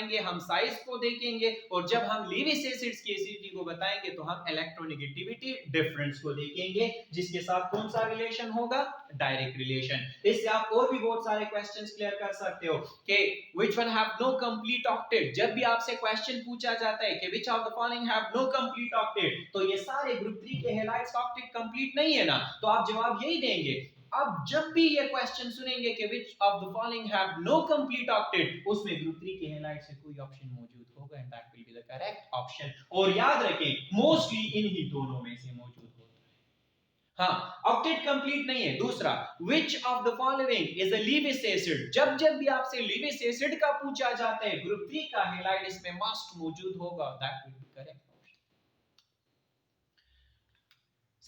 बताएंगे, हम साइज को देखेंगे, और जब हम लीविस एसिड्स की एसिडिटी को बताएंगे तो हम इलेक्ट्रोनेगेटिविटी डिफरेंस को देखेंगे, जिसके साथ कौन सा रिलेशन होगा, डायरेक्ट रिलेशन। इससे आप और भी बहुत सारे क्वेश्चंस क्लियर कर सकते हो कि which one have no complete octet. जब भी आपसे क्वेश्चन पूछा जाता है कि which of the following have no complete octet, तो ये सारे ग्रुप 3 के हैलाइड्स ऑक्टेट कंप्लीट नहीं है ना, तो आप जवाब यही देंगे। अब जब भी ये क्वेश्चन सुनेंगे कि which of the following have no complete octet, उसमें ग्रुप 3 के हैलाइड से कोई ऑप्शन मौजूद होगा, and that will be the correct option. और याद रखें मोस्टली इन्हीं दोनों में से मौजूद होता है। हाँ, ऑक्टेट कंप्लीट नहीं है। दूसरा, which of the following is a Lewis acid, जब जब भी आपसे Lewis acid का पूछा जाता है, ग्रुप 3 का हैलाइड इसमें मस्ट मौजूद होगा, दैट विल बी करेक्ट।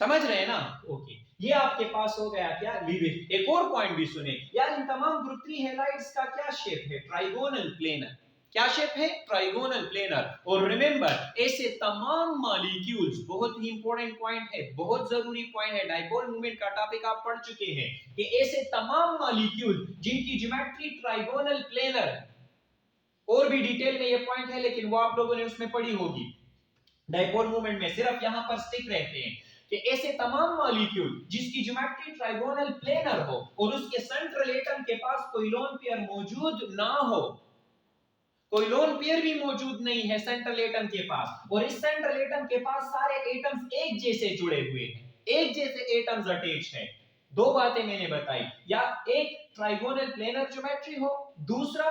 समझ रहे हैं ना? ओके, ये आपके पास हो गया क्या, लीविस। एक और पॉइंट भी सुने यार, इन तमाम ग्रुप 3 हैलाइड्स का क्या शेप है, ट्राइगोनल प्लेनर। क्या शेप है, ट्राइगोनल प्लेनर। और रिमेंबर, ऐसे तमाम मॉलिक्यूल्स, बहुत ही इंपॉर्टेंट पॉइंट है, बहुत जरूरी पॉइंट है, डाइपोल मोमेंट का टॉपिक आप पढ़ चुके हैं कि ऐसे तमाम मॉलिक्यूल जिनकी ज्योमेट्री ट्राइगोनल प्लेनर है, और भी डिटेल में ये पॉइंट है लेकिन वो आप लोगों ने उसमें पढ़ी होगी, डाइपोल मोमेंट में सिर्फ यहां पर स्टिक रहते हैं कि ऐसे तमाम मॉलिक्यूल जिसकी ज्योमेट्री ट्राइगोनल प्लेनर हो और उसके सेंट्रल एटम के पास कोई लोन पेयर मौजूद ना हो, कोई लोन पेयर भी मौजूद नहीं है सेंट्रल एटम के पास, और इस सेंट्रल एटम के पास सारे एटम्स एक जैसे जुड़े हुए हैं, एक जैसे एटम्स अटैच हैं। दो बातें मैंने बताई, या एक ट्राइगोनल प्लेनर ज्योमेट्री हो, दूसरा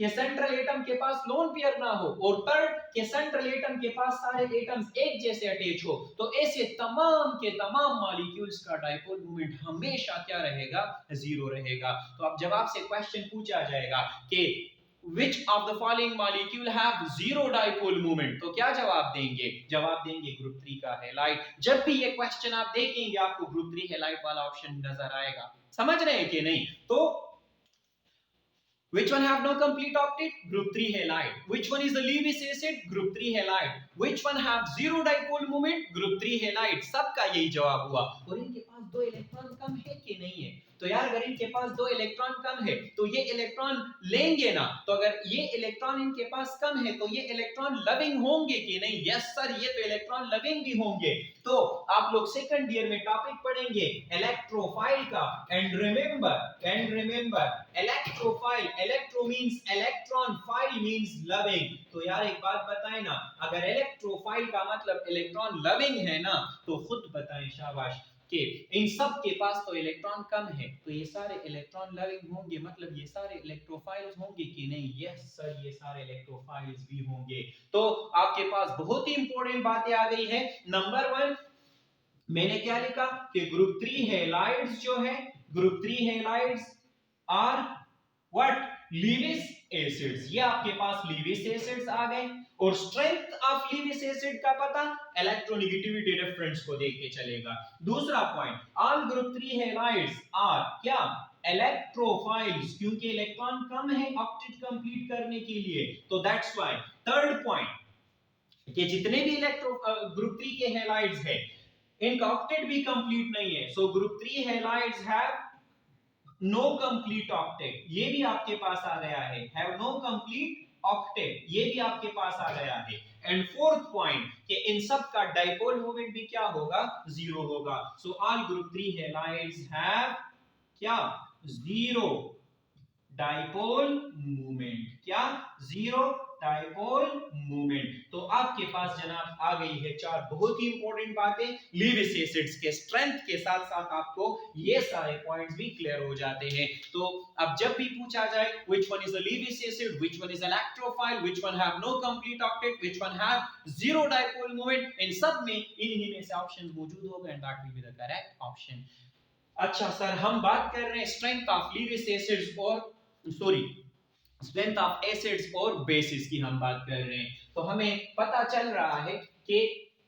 कि सेंट्रल एटम के पास लोन पेयर ना हो, और थर्ड कि सेंट्रल एटम के पास सारे एटम्स एक जैसे अटैच हो, तो ऐसे तमाम के तमाम मॉलिक्यूल्स का डाइपोल मोमेंट हमेशा क्या रहेगा, जीरो रहेगा। तो अब जब आपसे क्वेश्चन पूछा जाएगा कि which of the following molecule have zero dipole moment, तो क्या जवाब देंगे, जवाब देंगे ग्रुप 3 का हैलाइड। जब भी ये क्वेश्चन आप देखेंगे आपको ग्रुप 3 हैलाइड वाला ऑप्शन नजर आएगा। समझ रहे हैं कि नहीं? तो which one have no complete octet, group 3 halide. Which one is the Lewis acid, group 3 halide. Which one have zero dipole moment, group 3 halide. सबका यही जवाब हुआ। और इनके पास दो इलेक्ट्रॉन कम है कि नहीं है, तो यार अगर इनके पास दो इलेक्ट्रॉन कम है तो ये इलेक्ट्रॉन लेंगे ना, तो अगर ये इलेक्ट्रॉन इनके पास कम है तो ये इलेक्ट्रॉन लविंग होंगे कि नहीं, यस सर, ये तो इलेक्ट्रॉन लविंग भी होंगे। तो आप लोग सेकंड ईयर में टॉपिक पढ़ेंगे इलेक्ट्रोफाइल का, and remember electrophile, electro means electron, file means loving. तो यार एक बात बताएं ना, अगर इलेक्ट्रोफाइल का मतलब इलेक्ट्रॉन लविंग है ना, तो खुद बताएं शाबाश कि इन सब के पास तो इलेक्ट्रॉन कम है, तो ये सारे इलेक्ट्रॉन लविंग होंगे, मतलब ये सारे इलेक्ट्रोफाइल्स होंगे कि नहीं, यस सर, ये सारे इलेक्ट्रोफाइल्स भी होंगे। तो आपके पास बहुत ही इंपॉर्टेंट बातें आ गई है। नंबर 1 मैंने क्या लिखा कि ग्रुप 3 हैलाइड्स जो है, group 3 halides are what, Lewis acids. ये आपके पास लीविस एसिड्स आ गए, और स्ट्रेंथ ऑफ लीविस एसिड का पता इलेक्ट्रोनेगेटिविटी डिफरेंस को देख के चलेगा। दूसरा point, all group 3 halides are क्या, इलेक्ट्रोफाइल्स, क्योंकि इलेक्ट्रॉन कम है ऑक्टेट कंप्लीट करने के लिए, तो दैट्स व्हाई। थर्ड पॉइंट कि जितने भी ग्रुप 3 के हैलाइड्स है इनका ऑक्टेट भी कंप्लीट नहीं है, so group 3 halides have no complete octet, ये भी आपके पास आ गया है, हैव नो कंप्लीट ऑक्टेट, ये भी आपके पास आ गया है। एंड फोर्थ पॉइंट कि इन सब का डाइपोल मोमेंट भी क्या होगा, जीरो होगा। So all group 3 halides have क्या, जीरो डाइपोल मूवमेंट, क्या, जीरो डाइपोल मूवमेंट। तो आपके पास जनाब आ गई है चार बहुत ही इंपॉर्टेंट बातें, लीविस एसिड्स के स्ट्रेंथ के साथ साथ आपको ये सारे पॉइंट्स भी क्लियर हो जाते हैं। तो अब जब भी पूछा जाए which one is a Lewis acid, which one is electrophile, which one have no complete octet, which one have zero dipole moment, इन सब में इन्हीं में से ऑप्शंस मौजूद होंगे, and that will be the correct option. अच्छा सर, हम बात कर रहे हैं स्ट्रेंथ ऑफ लीविस एसिड्स और स्ट्रेंथ ऑफ एसिड्स और बेसिस की हम बात कर रहे हैं, तो हमें पता चल रहा है कि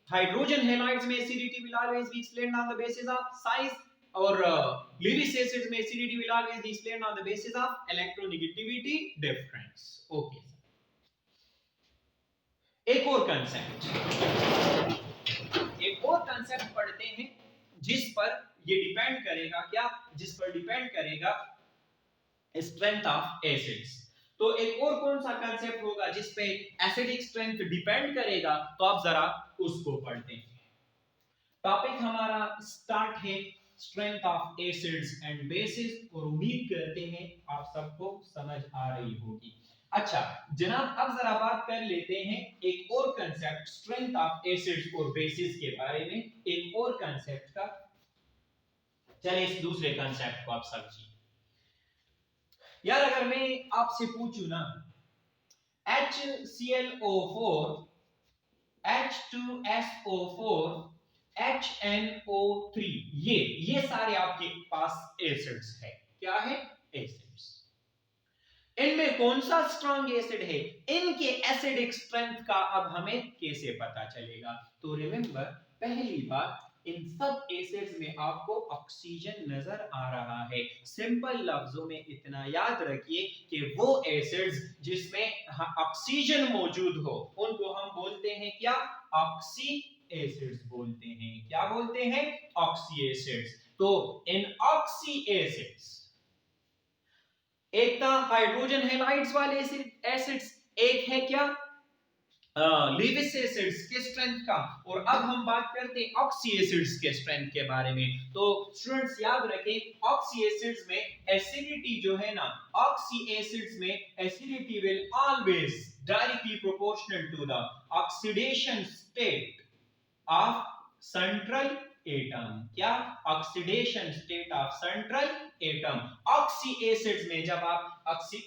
हाइड्रोजन हैलाइड्स में acidity will always be explained on the basis of size, और लीविस एसिड्स में acidity will always be explained on the basis of electronegativity difference. Okay, एक और कंसेप्ट पढ़ते हैं जिस पर ये डिपेंड करेगा, क्या, जिस पर डिपेंड करेगा स्ट्रेंथ ऑफ एसिड्स। तो एक और कौन सा कंसेप्ट होगा जिसपे एसिडिक स्ट्रेंथ डिपेंड करेगा, तो आप जरा उसको पढ़ते हैं। टॉपिक हमारा स्टार्ट है strength of acids and bases, और उम्मीद करते हैं आप सबको समझ आ रही होगी। अच्छा जनाब, अब जरा बात कर लेते हैं एक और कंसेप्ट स्ट्रेंथ ऑफ एसिड्स और बेसिस के बारे में, एक और कंसेप्ट का। चलिए इस दूसरे कंसेप्ट को आप समझिए। यार अगर मैं आपसे पूछूं ना HClO4, H2SO4, HNO3, ये सारे आपके पास एसिड्स है। क्या है? एसिड्स। इनमें कौन सा स्ट्रॉन्ग एसिड है, इनके एसिडिक स्ट्रेंथ का अब हमें कैसे पता चलेगा? तो रिमेंबर, पहली बात, इन सब एसिड्स में आपको ऑक्सीजन नजर आ रहा है। सिंपल लफ्जों में इतना याद रखिए कि वो एसिड्स जिसमें ऑक्सीजन मौजूद हो उनको हम बोलते हैं क्या? ऑक्सी एसिड्स बोलते हैं। क्या बोलते हैं? Oxy acids. तो इन ऑक्सी एसिड्स, एक था हाइड्रोजन हैलाइड्स वाले एसिड्स, एक है क्या लीविस एसिड्स के स्ट्रेंथ का, और अब हम बात करते हैं ऑक्सी एसिड्स के स्ट्रेंथ के बारे में। तो स्टूडेंट्स याद रखें, ऑक्सी एसिड्स में एसिडिटी जो है ना, ऑक्सी एसिड्स में acidity will always directly proportional to the oxidation state of central atom. क्या? Oxidation state of central atom. Oxy acids में जब आप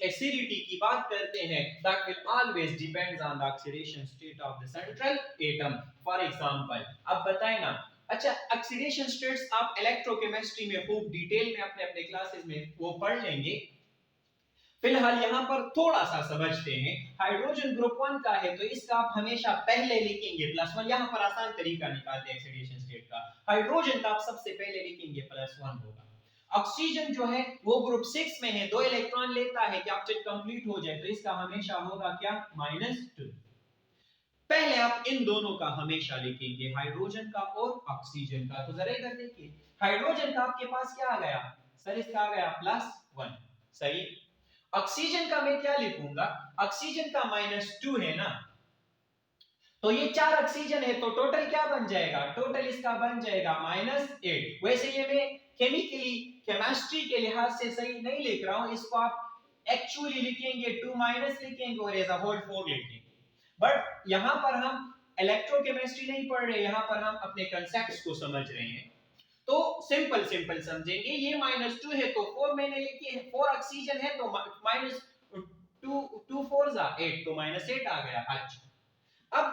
एसिडिटी की बात करते हैं, that will always depends on the oxidation state of the central atom. For example अब बताएं ना, अच्छा ऑक्सीडेशन स्टेट्स आप इलेक्ट्रोकेमिस्ट्री में खूब डिटेल में अपने अपने क्लासेस में वो पढ़ लेंगे। फिलहाल यहां पर थोड़ा सा समझते हैं। हाइड्रोजन ग्रुप 1 का है तो इसका आप हमेशा पहले लिखेंगे +1। यहां पर आसान तरीका निकालते हैं ऑक्सीडेशन स्टेट का। हाइड्रोजन का आप सबसे पहले लिखेंगे +1 होगा। ऑक्सीजन जो है वो ग्रुप 6 में है, 2 इलेक्ट्रॉन लेता है, कैप्चर कंप्लीट हो जाए तो इसका हमेशा होगा क्या? -2। पहले आप इन दोनों का हमेशा लिखेंगे, हाइड्रोजन का और ऑक्सीजन का। तो जरा इधर देखिए, हाइड्रोजन का आपके पास क्या आ गया सर? इसका आ गया +1, सही। ऑक्सीजन का मैं क्या लिखूंगा? ऑक्सीजन का -2 है ना, तो ये 4 ऑक्सीजन है तो टोटल क्या बन जाएगा? टोटल इसका बन जाएगा -8। वैसे ये मैं केमिकली केमिस्ट्री के लिहाज से सही नहीं लिख रहा हूं, इसको आप एक्चुअली लिखेंगे 2- लिखेंगे और एज अ होल 4 लिखेंगे। बट यहां पर हम इलेक्ट्रोकेमिस्ट्री नहीं पढ़ रहे, यहां पर हम अपने कांसेप्ट्स को समझ रहे हैं। तो सिंपल समझेंगे, ये -2 है तो 4 मैंने लिखे, 4 ऑक्सीजन है तो -2 4 8 तो -8 आ गया। अच्छा अब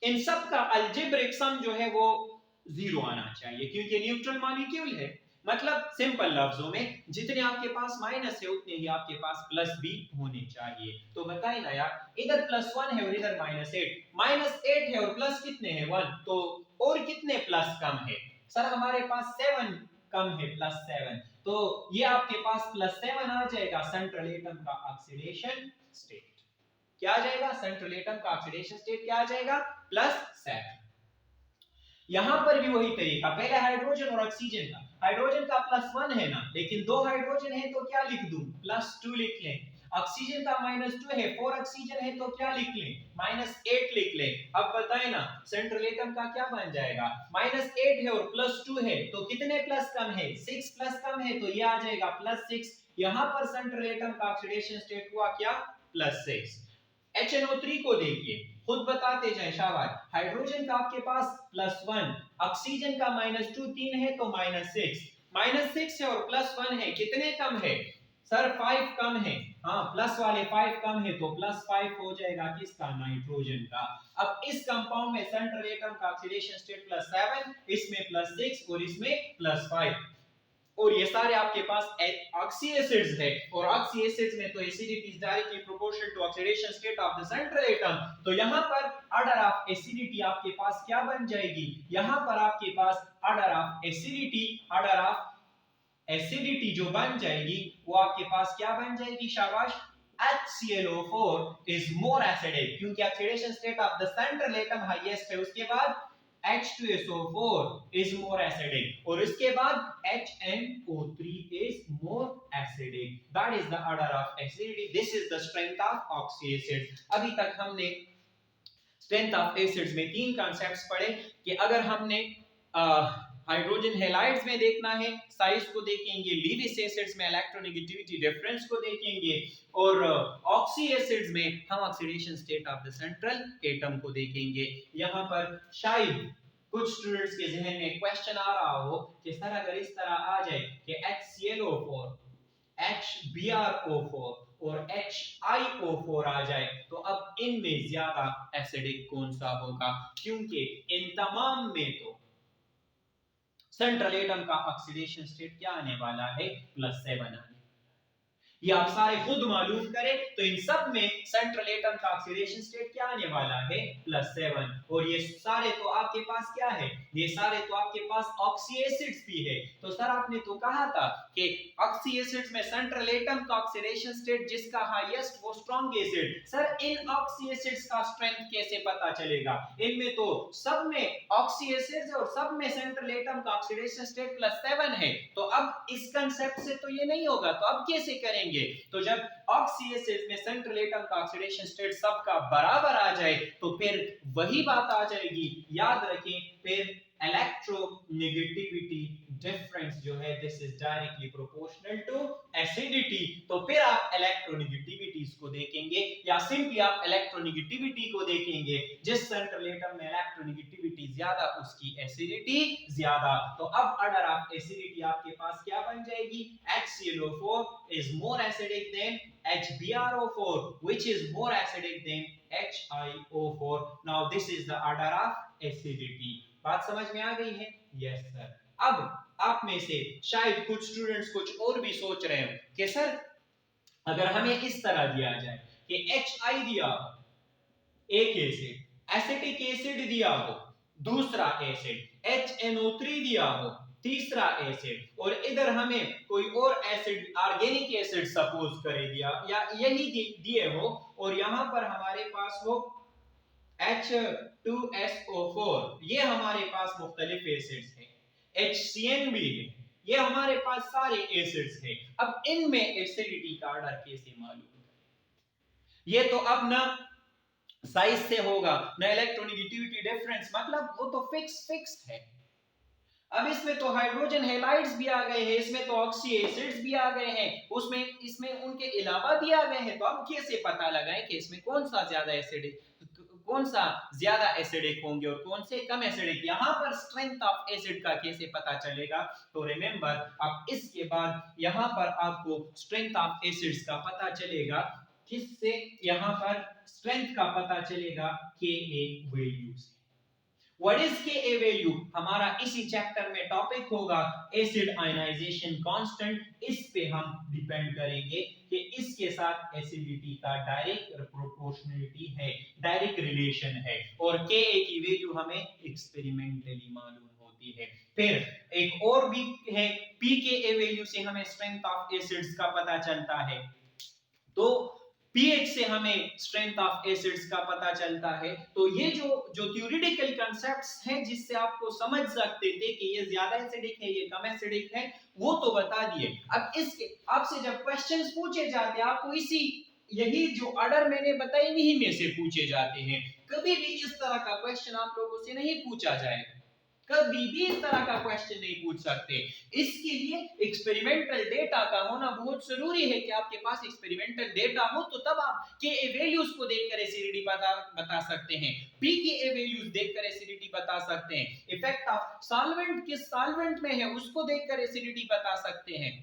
इन सब का अलजेब्रिक सम जो है वो 0 आना चाहिए क्योंकि न्यूट्रल मॉलिक्यूल है। मतलब सिंपल लफ्जों में जितने आपके पास माइनस है उतने ही आपके पास प्लस भी होने चाहिए। तो बताइए ना यार, इधर +1 है और इधर -8 है और प्लस कितने हैं? 1। तो और कितने प्लस कम है सर? हमारे पास 7 कम है, +7। तो ये आपके पास +7 आ जाएगा। सेंट्रल एटम का ऑक्सीडेशन स्टेट क्या आ जाएगा? सेंट्रल एटम का ऑक्सीडेशन स्टेट क्या आ जाएगा? +7। यहां पर भी वही तरीका, पहले हाइड्रोजन और ऑक्सीजन का। हाइड्रोजन का +1 है ना, लेकिन 2 हाइड्रोजन है तो क्या लिख दूं? +2 लिख लें। ऑक्सीजन का -2 है, 4 ऑक्सीजन है तो क्या लिख लें? -8 लिख लें। अब बताएं ना, सेंट्रल एटम का क्या बन जाएगा? -8 है और +2 है तो कितने प्लस कम है? 6 प्लस कम है तो ये आ जाएगा +6। यहां पर सेंट्रल एटम का ऑक्सीडेशन स्टेट हुआ क्या? +6। HNO3 को देखिए, खुद बताते जाए शाबाश। हाइड्रोजन का आपके पास +1, ऑक्सीजन का -2, 3 है तो -6। -6 है और +1 है, कितने कम है सर? 5 कम है। हाँ, प्लस वाले 5 कम है तो +5 हो जाएगा किसका? नाइट्रोजन का। अब इस कंपाउंड में सेंट्रल एटम का ऑक्सीडेशन स्टेट +7, इसमें +6 और इसमें +5, और ये सारे आपके पास ऑक्सी एसिड्स है, और ऑक्सी एसिड्स में तो acidity is directly proportional to oxidation state of the central atom. तो यहां पर ऑर्डर ऑफ एसिडिटी आपके पास क्या बन जाएगी? यहां पर आपके पास ऑर्डर ऑफ एसिडिटी जो बन जाएगी वो आपके पास क्या बन जाएगी? शाबाश, HClO4 is more acidic, क्योंकि oxidation state of the central atom highest है, उसके बाद H2SO4 is more acidic और इसके बाद HNO3 is more acidic. That is the order of acidity. This is the strength of oxy acids. अभी तक हमने स्ट्रेंथ ऑफ एसिड्स में तीन कॉन्सेप्ट्स पढ़े कि अगर हमने हाइड्रोजन हैलाइड्स में देखना है साइज को देखेंगे, लीविस एसिड्स में इलेक्ट्रोनेगेटिविटी डिफरेंस को देखेंगे और ऑक्सी एसिड्स में हम oxidation state of the central atom को देखेंगे। यहाँ पर शायद कुछ स्टूडेंट्स के जहन में क्वेश्चन आ रहा हो कि सर अगर इस तरह आ जाए कि HClO4 HBrO4 और HiO4 आ जाए तो अब इनमें ज्यादा एसिडिक कौन सा होगा, क्योंकि इन तमाम में तो सेंट्रल एटम का ऑक्सीडेशन स्टेट क्या आने वाला है, +7 आने। ये आप सारे खुद मालूम करें तो इन सब में सेंट्रल एटम का ऑक्सीडेशन स्टेट क्या आने वाला है, +7। और ये सारे तो आपके पास क्या है, ये सारे तो आपके पास ऑक्सी एसिड्स भी है। तो सर आपने तो कहा था कि ऑक्सी एसिड्स में सेंट्रल एटम का ऑक्सीडेशन स्टेट जिसका हाईएस्ट वो स्ट्रॉन्ग एसिड। सर इन ऑक्सी एसिड्स का स्ट्रेंथ कैसे पता चलेगा, इनमें तो सब में ऑक्सी एसिड्स और सब में सेंट्रल एटम का ऑक्सीडेशन स्टेट +7 है। तो अब इस कांसेप्ट से तो ये नहीं होगा, तो अब कैसे करेंगे? तो जब ऑक्सी एसिड्स में सेंट्रल एटम का ऑक्सीडेशन स्टेट सबका बराबर आ जाए तो फिर वही बात आ जाएगी, याद रखें, फिर इलेक्ट्रोनेगेटिविटी डिफरेंस जो है this is directly proportional to acidity. तो फिर आप इलेक्ट्रोनेगेटिविटीज को देखेंगे या सिंपली आप इलेक्ट्रोनेगेटिविटी को देखेंगे, जिस सेंट्रल एटम में इलेक्ट्रोनेगेटिविटी ज्यादा उसकी एसिडिटी ज्यादा। तो अब ऑर्डर ऑफ एसिडिटी आपके पास क्या बन जाएगी, HClO4 is more acidic than HBrO4 which is more acidic than HiO4. Now this is the order of acidity. बात समझ में आ गई है? Yes sir. अब आप में से शायद कुछ स्टूडेंट्स कुछ और भी सोच रहे हो कि सर अगर हमें इस तरह दिया जाए कि HI दिया हो, एक एसिड, एसिटिक एसिड दिया हो दूसरा एसिड, HNO3 दिया हो तीसरा एसिड, और इधर हमें कोई और एसिड ऑर्गेनिक एसिड सपोज करे दिया या यही दिए हो और यहां पर हमारे पास हो H2SO4, ये हमारे पास मुख्तलिफ एसिड्स हैं, HCN भी है, ये हमारे पास सारे एसिड्स हैं। अब इनमें एसिडिटी का ऑर्डर कैसे मालूम करें? ये तो अब ना साइज से होगा ना इलेक्ट्रोनेगेटिविटी डिफरेंस, मतलब वो तो फिक्स्ड है। अब इसमें तो हाइड्रोजन हैलाइड्स भी आ गए हैं, इसमें तो ऑक्सी एसिड्स भी आ गए हैं, उसमें इसमें उनके अलावा भी आ गए हैं। तो अब कैसे पता लगाएं कि इसमें कौन सा ज्यादा एसिडिक, कौन सा ज्यादा एसिडिक होंगे और कौन से कम एसिडिक? यहाँ पर स्ट्रेंथ ऑफ एसिड का कैसे पता चलेगा? तो रिमेंबर अब इसके बाद यहाँ पर आपको स्ट्रेंथ ऑफ एसिड्स का पता चलेगा, किससे? यहाँ पर स्ट्रेंथ का पता चलेगा Ka वैल्यू से। What is Ka value? हमारा इसी चैप्टर में टॉपिक होगा एसिड आयनाइजेशन कांस्टेंट। इस पे हम डिपेंड करेंगे कि इसके साथ एसिडिटी का डायरेक्ट प्रोपोर्शनलिटी है, डायरेक्ट रिलेशन है, और Ka की वैल्यू हमें एक्सपेरिमेंटली मालूम होती है। फिर एक और भी है, pKa वैल्यू से हमें स्ट्रेंथ ऑफ एसिड्स का पता चलता है, तो pH से हमें स्ट्रेंथ ऑफ एसिड्स का पता चलता है। तो ये जो थ्योरेटिकल कांसेप्ट्स हैं जिससे आपको समझ सकते थे कि ये ज्यादा एसिडिक है ये कम एसिडिक है, वो तो बता दिए। अब इसके आपसे जब क्वेश्चंस पूछे जाते हैं आपको इसी यही जो ऑर्डर मैंने बताई इन्हीं में से पूछे जाते हैं। कभी भी इस तरह का क्वेश्चन आप लोगों से नहीं पूछा जाएगा, कभी भी इस तरह का क्वेश्चन नहीं पूछ सकते। इसके लिए एक्सपेरिमेंटल डेटा का होना बहुत जरूरी है कि आपके पास एक्सपेरिमेंटल डेटा हो, तो तब आप Ka वैल्यूज को देखकर एसिडिटी बता सकते हैं, pKa वैल्यूज देखकर एसिडिटी बता सकते हैं, इफेक्ट ऑफ सॉल्वेंट किस सॉल्वेंट में है उसको देखकर एसिडिटी बता सकते हैं,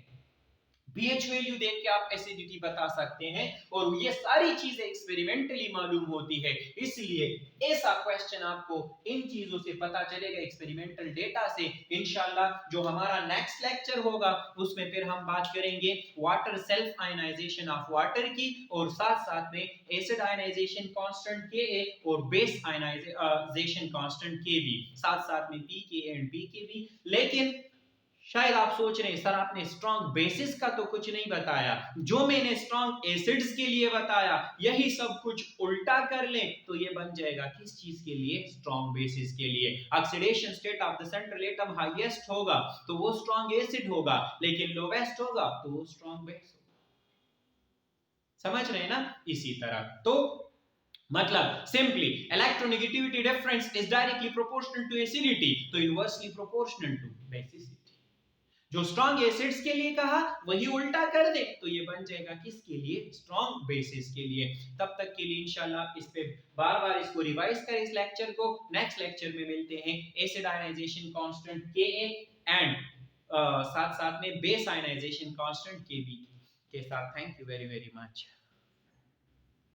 pH वैल्यू देख के आप एसिडिटी बता सकते हैं, और ये सारी चीजें एक्सपेरिमेंटली मालूम होती है। इसलिए ऐसा क्वेश्चन आपको इन चीजों से पता चलेगा, एक्सपेरिमेंटल डेटा से। इंशाल्लाह जो हमारा नेक्स्ट लेक्चर होगा उसमें फिर हम बात करेंगे water self ionisation of water की, और साथ साथ में एसिड आयनाइजेशन कांस्टेंट Ka और बेस आयनाइजेशन कांस्टेंट Kb, साथ साथ में pKa एंड pKb। लेकिन शायद आप सोच रहे हैं सर आपने स्ट्रॉन्ग बेसिस का तो कुछ नहीं बताया, जो मैंने स्ट्रॉन्ग एसिड्स के लिए बताया यही सब कुछ उल्टा कर लें तो ये बन जाएगा किस चीज के लिए, स्ट्रॉन्ग बेसिस के लिए। Oxidation state of the central atom highest होगा तो वो स्ट्रॉन्ग एसिड होगा, लेकिन लोवेस्ट होगा तो वो स्ट्रॉन्ग बेस होगा। समझ रहे हैं ना? इसी तरह तो मतलब simply electronegativity difference is directly proportional to acidity, तो इनवर्सली प्रोपोर्शनल टू बेसिसिटी। जो स्ट्रॉन्ग एसिड्स के लिए कहा वही उल्टा कर दे तो ये बन जाएगा किसके लिए, स्ट्रॉन्ग बेसिस के लिए। तब तक के लिए इंशाल्लाह इस पे बार बार इसको रिवाइज करें इस लेक्चर को। नेक्स्ट लेक्चर में मिलते हैं एसिड आयनाइजेशन कांस्टेंट के एंड साथ साथ में बेस आयनाइजेशन कांस्टेंट के बी के साथ। Thank you very very much.